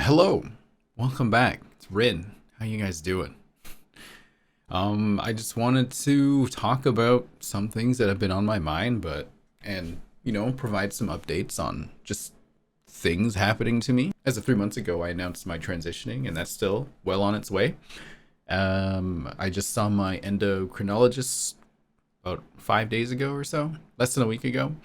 Hello, welcome back. It's Rin. How you guys doing? I just wanted to talk about some things that have been on my mind, provide some updates on just things happening to me. As of 3 months ago, I announced my transitioning, and that's still well on its way. I just saw my endocrinologist about 5 days ago or so, less than a week ago.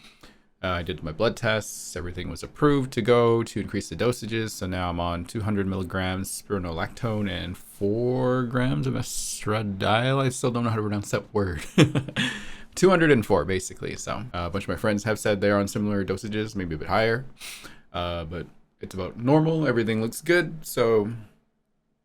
I did my blood tests. Everything was approved to go to increase the dosages. So now I'm on 200 milligrams spironolactone and 4 grams of estradiol. I still don't know how to pronounce that word. 204 basically. So a bunch of my friends have said they're on similar dosages, maybe a bit higher. But it's about normal. Everything looks good. So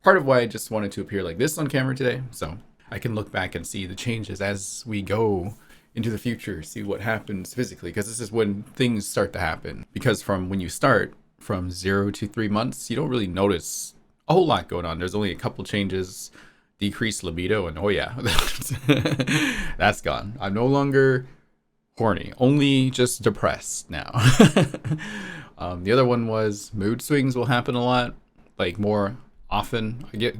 part of why I just wanted to appear like this on camera today, so I can look back and see the changes as we go into the future, see what happens physically, because this is when things start to happen. Because from when you start from 0 to 3 months, you don't really notice a whole lot going on. There's only a couple changes, decreased libido, and oh yeah, that's gone. I'm no longer horny, only just depressed now. The other one was mood swings will happen a lot, like more often. Do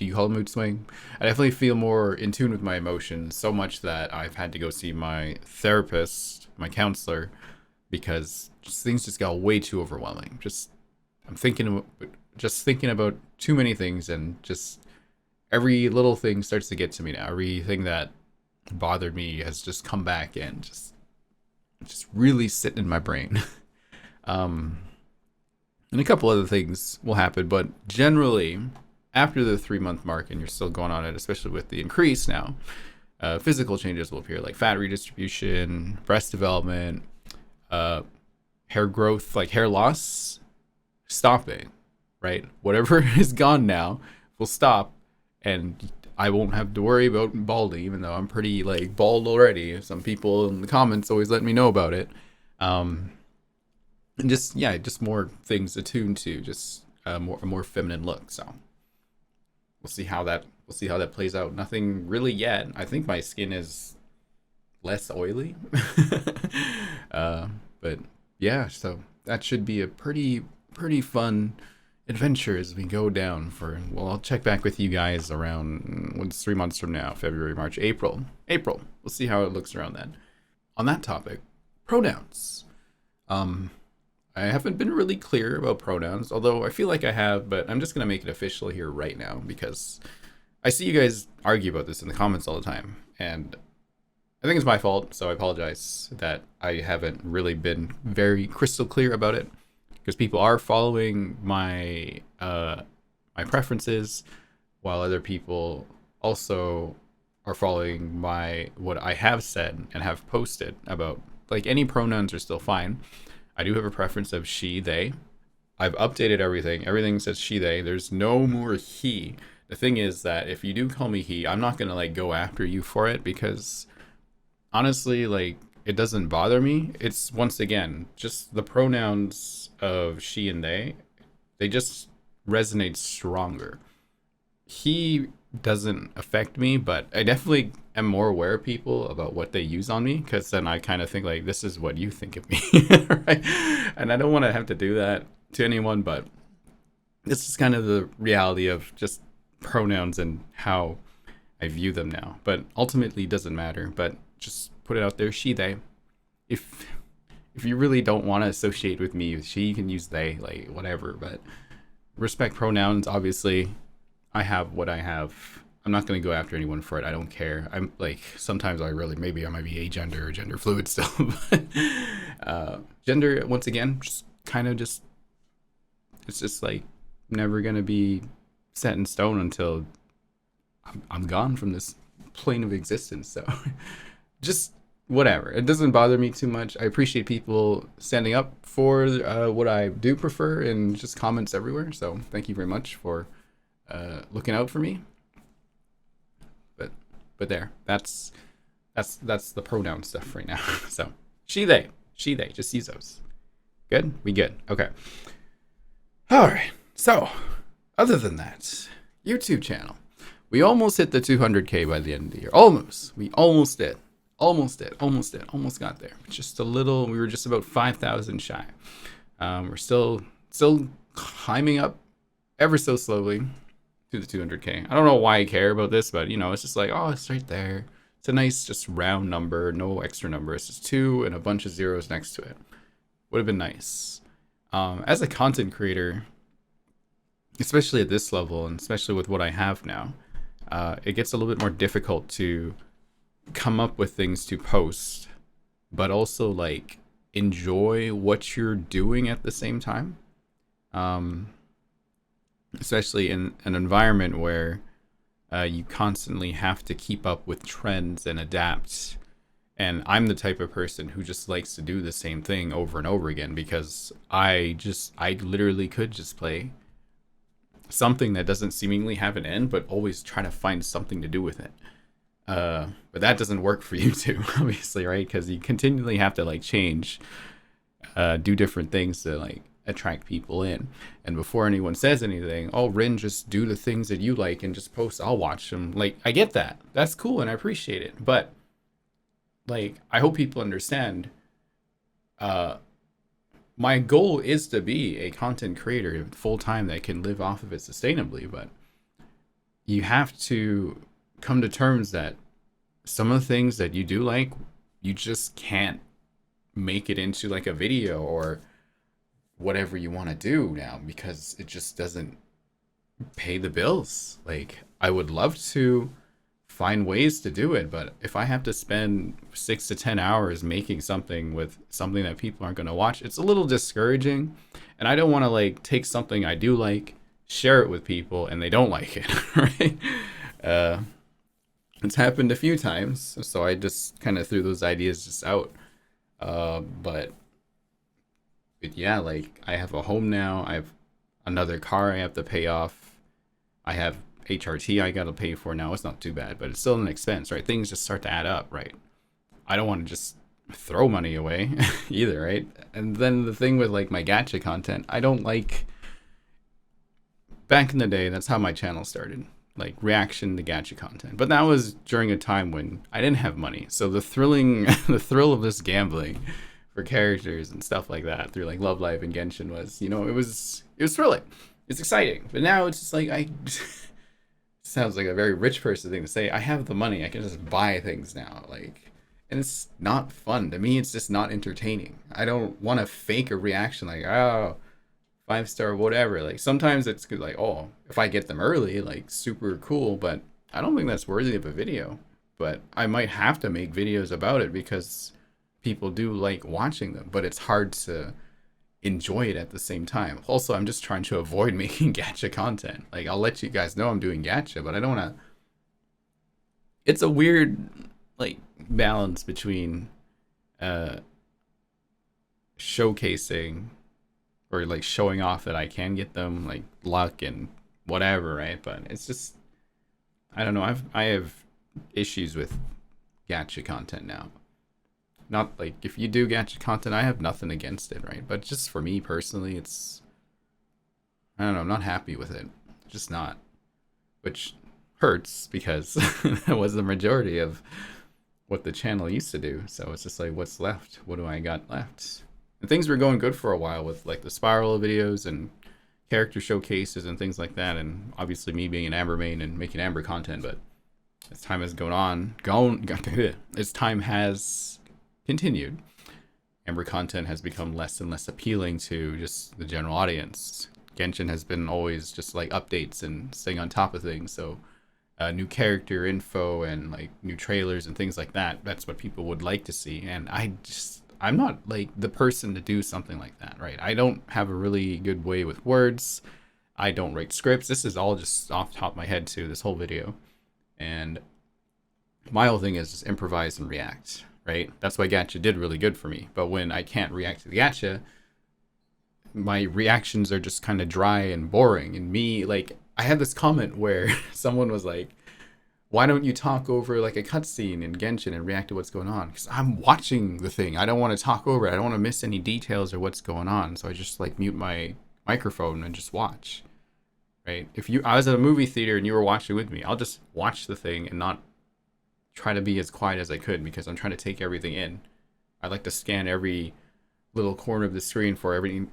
you call it mood swing? I definitely feel more in tune with my emotions, so much that I've had to go see my therapist, my counselor, because things just got way too overwhelming. Just thinking about too many things, and just every little thing starts to get to me now. Everything that bothered me has just come back and just really sitting in my brain. And a couple other things will happen, but generally, after the 3 month mark, and you're still going on it, especially with the increase now, physical changes will appear, like fat redistribution, breast development, hair growth, like hair loss, stopping, right? Whatever is gone now will stop, and I won't have to worry about balding, even though I'm pretty like bald already. Some people in the comments always let me know about it. And just more things attuned to just a more feminine look. So we'll see how that plays out. Nothing really yet. I think my skin is less oily. But yeah, so that should be a pretty fun adventure as we go down for. Well, I'll check back with you guys around what's 3 months from now, February, March, April. We'll see how it looks around then. On that topic, pronouns. I haven't been really clear about pronouns, although I feel like I have, but I'm just going to make it official here right now, because I see you guys argue about this in the comments all the time, and I think it's my fault, so I apologize that I haven't really been very crystal clear about it, because people are following my preferences, while other people also are following what I have said and have posted about, like, any pronouns are still fine. I do have a preference of she, they. I've updated everything. Everything says she, they. There's no more he. The thing is that if you do call me he, I'm not going to go after you for it, because honestly, it doesn't bother me. It's, once again, just the pronouns of she and they just resonate stronger. He doesn't affect me, but I definitely am more aware of people about what they use on me, because then I kind of think this is what you think of me. Right? And I don't want to have to do that to anyone, but this is kind of the reality of just pronouns and how I view them now. But ultimately it doesn't matter, but just put it out there, she, they. If you really don't want to associate with me with she, you can use they, whatever, but respect pronouns. Obviously I have what I have. I'm not going to go after anyone for it. I don't care. I'm sometimes maybe I might be agender or gender fluid still. But gender, once again, just kind of it's just never going to be set in stone until I'm gone from this plane of existence. So just whatever. It doesn't bother me too much. I appreciate people standing up for what I do prefer, and just comments everywhere. So thank you very much for looking out for me. But there, that's the pronoun stuff right now. So she, they, just use those. Good? We good? Okay. All right. So other than that, YouTube channel. We almost hit the 200K by the end of the year. Almost. We almost did. Almost got there. Just a little. We were just about 5,000 shy. We're still climbing up ever so slowly to the 200K. I don't know why I care about this, but it's just like, oh, it's right there. It's a nice, just round number, no extra number. It's just two and a bunch of zeros next to it. Would have been nice. As a content creator, especially at this level, and especially with what I have now, it gets a little bit more difficult to come up with things to post, but also like enjoy what you're doing at the same time. Um, Especially in an environment where you constantly have to keep up with trends and adapt. And I'm the type of person who just likes to do the same thing over and over again because I literally could just play something that doesn't seemingly have an end, but always try to find something to do with it. But that doesn't work for you too, obviously, right? Because you continually have to like change, do different things to like attract people in. And before anyone says anything, oh, Rin, just do the things that you like and just post. I'll watch them. Like, I get that. That's cool and I appreciate it. But like, I hope people understand. Uh, my goal is to be a content creator full time that can live off of it sustainably. But you have to come to terms that some of the things that you do like, you just can't make it into like a video or whatever you want to do now because it just doesn't pay the bills. Like, I would love to find ways to do it, but if I have to spend 6 to 10 hours making something with something that people aren't going to watch, it's a little discouraging. And I don't want to like take something I do like, share it with people, and they don't like it, right? Uh, it's happened a few times, so I just kind of threw those ideas just out. But yeah, like I have a home now. I have another car I have to pay off. I have HRT I gotta pay for now. It's not too bad, but it's still an expense, right? Things just start to add up, right? I don't want to just throw money away either, right? And then the thing with like my gacha content, I don't like. Back in the day, that's how my channel started, like reaction to gacha content. But that was during a time when I didn't have money, so the the thrill of this gambling for characters and stuff like that through like Love Live and Genshin was, it was thrilling. It's exciting. But now it's just like I sounds like a very rich person thing to say. I have the money. I can just buy things now. Like, and it's not fun. To me, it's just not entertaining. I don't want to fake a reaction like, oh, 5 star, whatever. Like, sometimes it's good, like, oh, if I get them early, like, super cool. But I don't think that's worthy of a video. But I might have to make videos about it because people do like watching them. But it's hard to enjoy it at the same time. Also, I'm just trying to avoid making gacha content. Like, I'll let you guys know I'm doing gacha, but I don't want to. It's a weird like balance between uh showcasing or like showing off that I can get them like luck and whatever, right? But it's just I don't know. I have issues with gacha content now. Not like if you do gacha content, I have nothing against it, right? But just for me personally, it's I don't know. I'm not happy with it. Just not, which hurts because that was the majority of what the channel used to do. So it's just like, what's left? What do I got left? And things were going good for a while with like the spiral videos and character showcases and things like that. And obviously me being an Amber main and making Amber content, but as time has as time has continued, Amber content has become less and less appealing to just the general audience. Genshin has been always just like updates and staying on top of things. So new character info and like new trailers and things like that. That's what people would like to see. And I'm not like the person to do something like that, right? I don't have a really good way with words. I don't write scripts. This is all just off the top of my head too, this whole video. And my whole thing is just improvise and react, right? That's why gacha did really good for me. But when I can't react to the gacha, my reactions are just kind of dry and boring. And me, like, I had this comment where someone was like, why don't you talk over like a cutscene in Genshin and react to what's going on? Because I'm watching the thing. I don't want to talk over it. I don't want to miss any details or what's going on. So I just like mute my microphone and just watch, right? If I was at a movie theater and you were watching with me, I'll just watch the thing and not try to be as quiet as I could because I'm trying to take everything in. I like to scan every little corner of the screen for every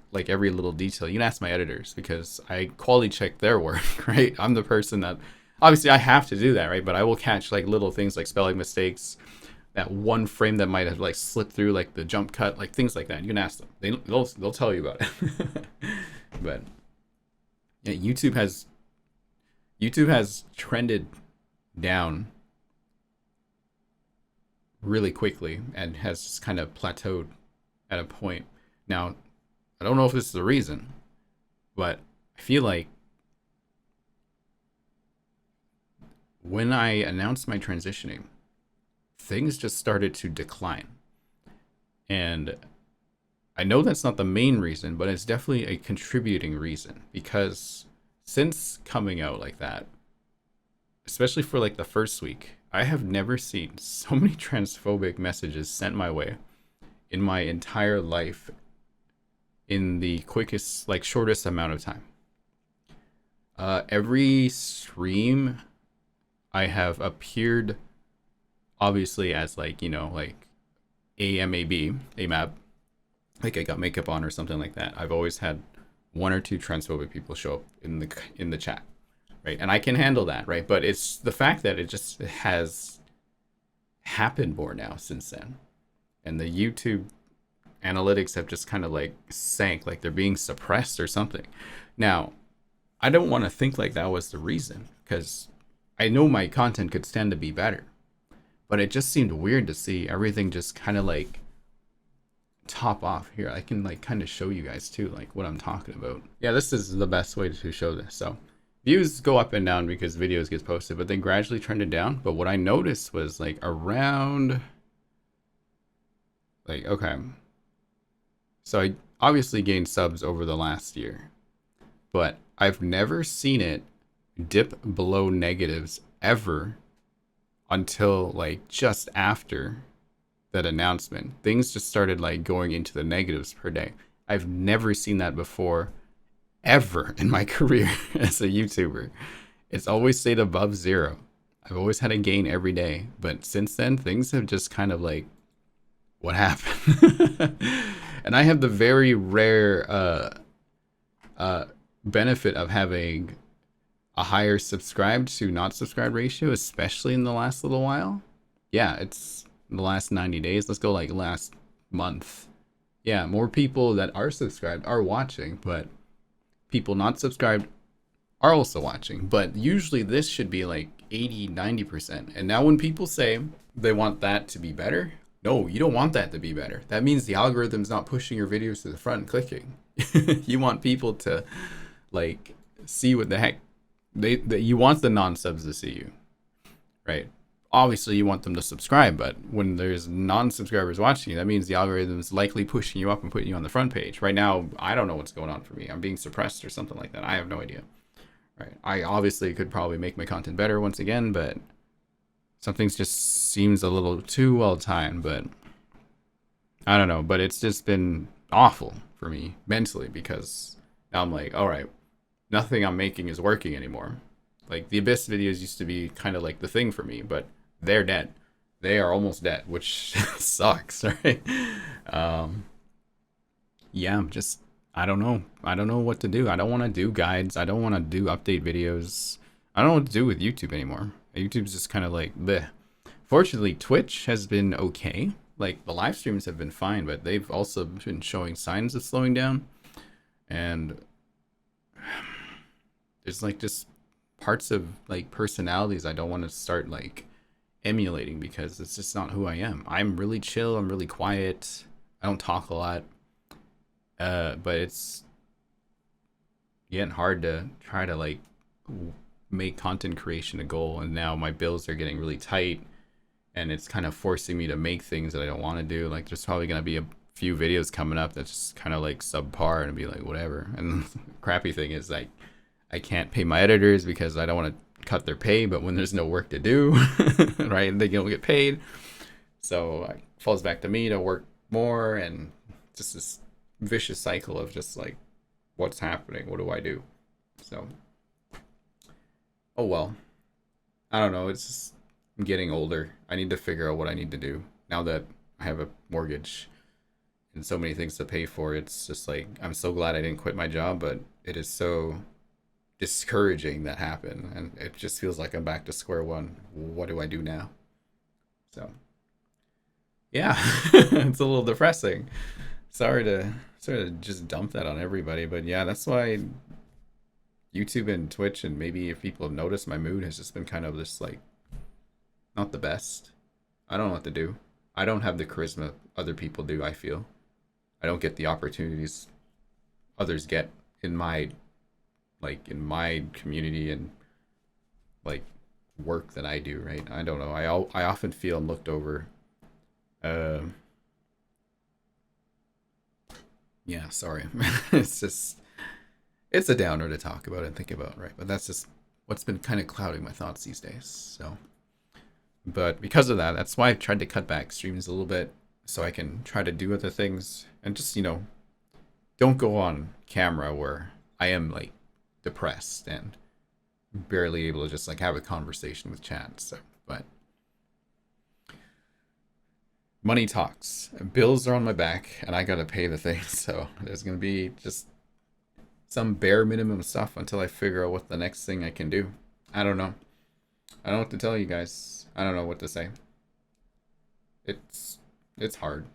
little detail. You can ask my editors because I quality check their work, right? I'm the person that obviously I have to do that, right? But I will catch like little things like spelling mistakes, that one frame that might have like slipped through, like the jump cut, like things like that. You can ask them. They'll tell you about it. But yeah, YouTube has trended down really quickly and has just kind of plateaued at a point. Now, I don't know if this is the reason, but I feel like when I announced my transitioning, things just started to decline. And I know that's not the main reason, but it's definitely a contributing reason because since coming out like that, especially for like the first week, I have never seen so many transphobic messages sent my way in my entire life in the quickest, like shortest amount of time. Every stream I have appeared obviously as like, like AMAB, like I got makeup on or something like that. I've always had one or two transphobic people show up in the chat, right? And I can handle that, right? But it's the fact that it just has happened more now since then, and the YouTube analytics have just kind of like sank, like they're being suppressed or something. Now, I don't want to think like that was the reason because I know my content could stand to be better, but it just seemed weird to see everything just kind of like top off. Here, I can like kind of show you guys too, like what I'm talking about. Yeah, this is the best way to show this. So views go up and down because videos get posted, but they gradually trended down. But what I noticed was like around, like, okay, so I obviously gained subs over the last year, but I've never seen it dip below negatives ever until like just after that announcement. Things just started like going into the negatives per day. I've never seen that before ever in my career as a YouTuber. It's always stayed above zero. I've always had a gain every day, but since then things have just kind of like, what happened? And I have the very rare benefit of having a higher subscribed to not subscribed ratio, especially in the last little while. Yeah, it's the last 90 days. Let's go like last month. Yeah, more people that are subscribed are watching, but people not subscribed are also watching. But usually this should be like 80-90%. And now when people say they want that to be better, no, you don't want that to be better. That means the algorithm's not pushing your videos to the front and clicking. You want people to like see what the heck you want the non-subs to see you, right? Obviously you want them to subscribe, but when there's non-subscribers watching you, that means the algorithm is likely pushing you up and putting you on the front page. Right now, I don't know what's going on for me. I'm being suppressed or something like that. I have no idea. Right? I obviously could probably make my content better once again, but some things just seems a little too well timed. But I don't know. But it's just been awful for me mentally because now I'm like, all right, nothing I'm making is working anymore. Like the Abyss videos used to be kind of like the thing for me, but they're dead. They are almost dead, which sucks, right? Yeah, just I don't know. I don't know what to do. I don't want to do guides. I don't want to do update videos. I don't know what to do with YouTube anymore. YouTube's just kind of like bleh. Fortunately, Twitch has been okay. Like the live streams have been fine, but they've also been showing signs of slowing down. And there's like just parts of like personalities I don't want to start like emulating because it's just not who I am. I'm really chill. I'm really quiet. I don't talk a lot. But it's getting hard to try to like make content creation a goal. And now my bills are getting really tight and it's kind of forcing me to make things that I don't want to do. Like there's probably going to be a few videos coming up that's just kind of like subpar and be like, whatever. And the crappy thing is like, I can't pay my editors because I don't want to cut their pay, but when there's no work to do, right, they don't get paid. So it falls back to me to work more and just this vicious cycle of just like, what's happening? What do I do? So, oh well. I don't know. It's just, I'm getting older. I need to figure out what I need to do now that I have a mortgage and so many things to pay for. It's just like I'm so glad I didn't quit my job, but it is so discouraging that happened, and it just feels like I'm back to square one. What do I do now? So yeah, it's a little depressing. Sorry to sort of just dump that on everybody, but yeah, that's why YouTube and Twitch, and maybe if people have noticed, my mood has just been kind of this like not the best. I don't know what to do. I don't have the charisma other people do, I feel. I don't get the opportunities others get in my in my community and like work that I do, right? I don't know. I often feel I'm looked over. Um yeah, sorry. It's just it's a downer to talk about and think about, right? But that's just what's been kind of clouding my thoughts these days. So, but because of that, that's why I've tried to cut back streams a little bit so I can try to do other things and just, don't go on camera where I am like depressed and barely able to just like have a conversation with chat. So, but money talks. Bills are on my back and I gotta pay the things. So there's gonna be just some bare minimum stuff until I figure out what the next thing I can do. I don't know. I don't know what to tell you guys. I don't know what to say. It's it's hard.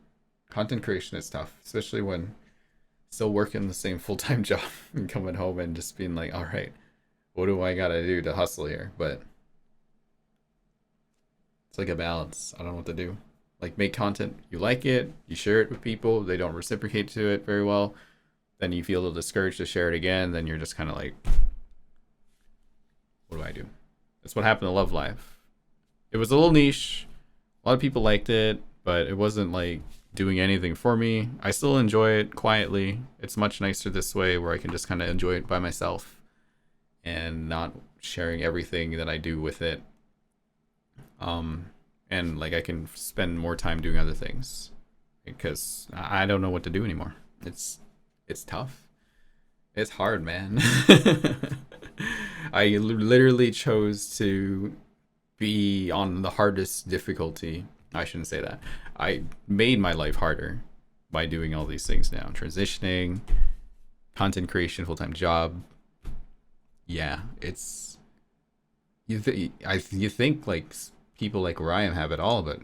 Content creation is tough, especially when still working the same full-time job and coming home and just being like, all right, what do I gotta do to hustle here? But it's like a balance. I don't know what to do. Like make content, you like it, you share it with people, they don't reciprocate to it very well, then you feel a little discouraged to share it again, then you're just kind of like, what do I do? That's what happened to Love Live. It was a little niche. A lot of people liked it, but it wasn't like doing anything for me. I still enjoy it quietly. It's much nicer this way where I can just kind of enjoy it by myself and not sharing everything that I do with it. And like I can spend more time doing other things because I don't know what to do anymore. It's tough. It's hard, man. I literally chose to be on the hardest difficulty. I shouldn't say that. I made my life harder by doing all these things now. Transitioning, content creation, full-time job. Yeah, it's you think like people like Ryan have it all, but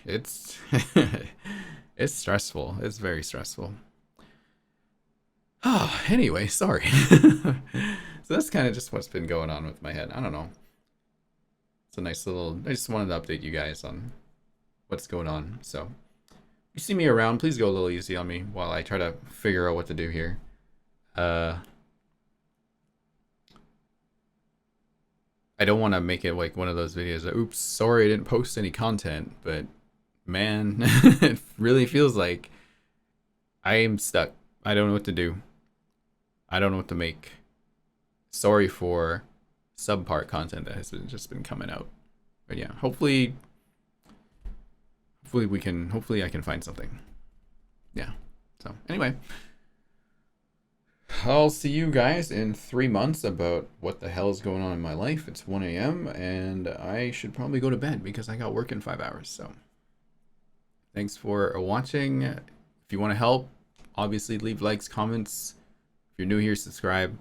it's it's stressful. It's very stressful. Oh, anyway, sorry. So that's kind of just what's been going on with my head. I don't know. It's a nice little. I just wanted to update you guys on what's going on. So, if you see me around, please go a little easy on me while I try to figure out what to do here. Uh, I don't want to make it like one of those videos that, oops, sorry I didn't post any content, but man, it really feels like I am stuck. I don't know what to do. I don't know what to make. Sorry for subpart content that has just been coming out. But yeah, hopefully hopefully I can find something. Yeah. So anyway, I'll see you guys in 3 months about what the hell is going on in my life. It's 1 a.m. and I should probably go to bed because I got work in 5 hours. So thanks for watching. If you want to help, obviously leave likes, comments. If you're new here, subscribe.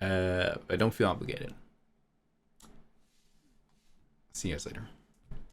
But don't feel obligated. See you guys later.